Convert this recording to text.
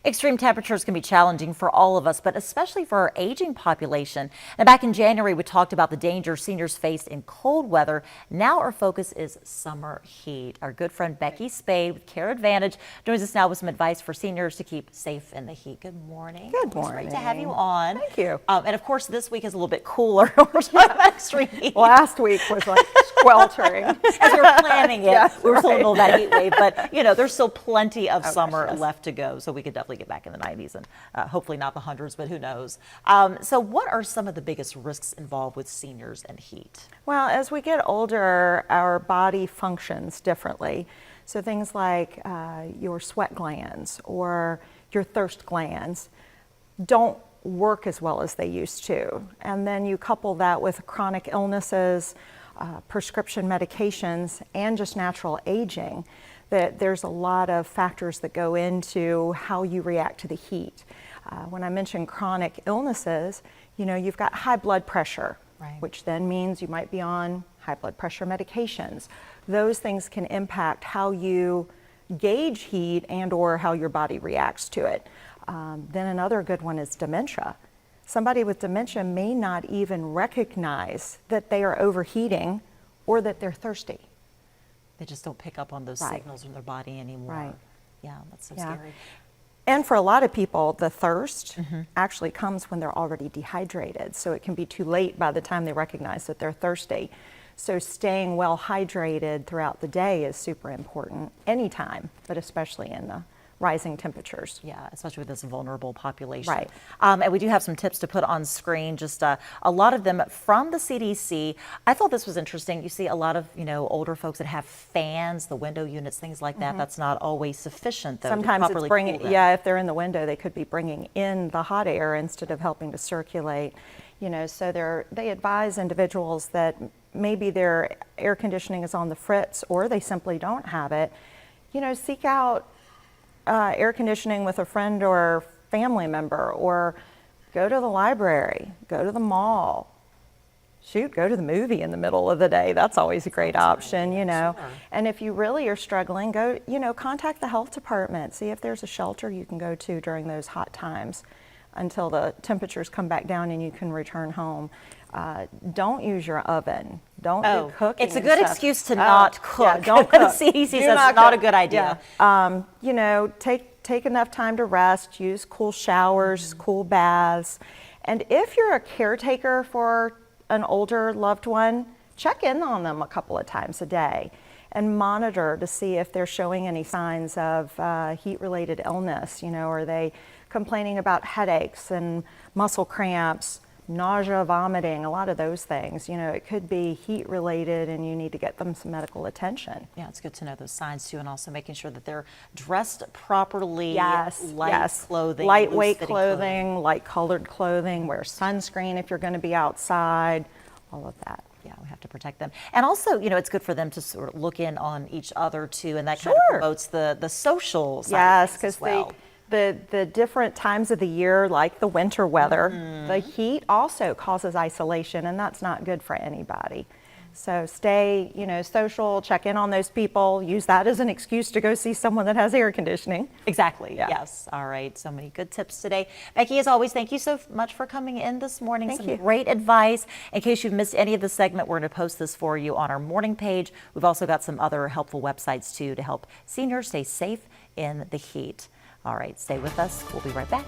Extreme temperatures can be challenging for all of us, but especially for our aging population. Now, back in January, we talked about the danger seniors face in cold weather. Now our focus is summer heat. Our good friend Beckie Spaid with Care Advantage joins us now with some advice for seniors to keep safe in the heat. Good morning. Good morning. It's great to have you on. Thank you. And of course, this week is a little bit cooler. We're talking about extreme heat. Last week was like sweltering. As we were planning it, Yes, we were still in the middle of that right. heat wave, but you know, there's still plenty of summer yes. left to go, so we could definitely get back in the 90s and hopefully not the hundreds, but who knows. So what are some of the biggest risks involved with seniors and heat? Well, as we get older, our body functions differently. So things like your sweat glands or your thirst glands don't work as well as they used to. And then you couple that with chronic illnesses, prescription medications, and just natural aging, that there's a lot of factors that go into how you react to the heat. When I mention chronic illnesses, you know, you've got high blood pressure, right, which then means you might be on high blood pressure medications. Those things can impact how you gauge heat and or how your body reacts to it. Then another good one is dementia. Somebody with dementia may not even recognize that they are overheating or that they're thirsty. They just don't pick up on those Right. signals in their body anymore. Right. Yeah, that's so Yeah. scary. And for a lot of people, the thirst actually comes when they're already dehydrated. So it can be too late by the time they recognize that they're thirsty. So staying well hydrated throughout the day is super important anytime, but especially in the rising temperatures. Yeah, especially with this vulnerable population. Right. And we do have some tips to put on screen, just a lot of them from the CDC. I thought this was interesting. You see a lot of, you know, older folks that have fans, the window units, things like that. That's not always sufficient, though, Sometimes to it's properly bringing, cool them. yeah, if they're in the window, they could be bringing in the hot air instead of helping to circulate. You know, so they advise individuals that maybe their air conditioning is on the fritz or they simply don't have it. You know, seek out air conditioning with a friend or family member, or go to the library, go to the mall. Shoot, go to the movie in the middle of the day. That's always a great option, you know. Sure. And if you really are struggling, go, you know, contact the health department. See if there's a shelter you can go to during those hot times until the temperatures come back down and you can return home. Don't use your oven. Don't do cooking. It's a and good stuff. excuse to not cook. Yeah, don't cook. The CDC Do says it's not a cook. good idea. Yeah. You know, take enough time to rest. Use cool showers, cool baths, and if you're a caretaker for an older loved one, check in on them a couple of times a day and monitor to see if they're showing any signs of heat-related illness. You know, are they complaining about headaches and muscle cramps, nausea, vomiting, a lot of those things. You know, it could be heat related and you need to get them some medical attention. Yeah, it's good to know those signs too, and also making sure that they're dressed properly. Yes, light clothing, lightweight loose-fitting clothing, light colored clothing, wear sunscreen if you're going to be outside, all of that. Yeah, we have to protect them. And also, you know, it's good for them to sort of look in on each other too, and that kind of Sure. promotes the social side Yes, of things as because well. the different times of the year, like the winter weather, the heat also causes isolation, and that's not good for anybody. So stay, you know, social, check in on those people, use that as an excuse to go see someone that has air conditioning. Exactly. Yeah. Yes. All right. So many good tips today. Beckie, as always, thank you so much for coming in this morning. Thank Some you. great advice. In case you've missed any of the segment, we're going to post this for you on our morning page. We've also got some other helpful websites too to help seniors stay safe in the heat. All right. Stay with us. We'll be right back.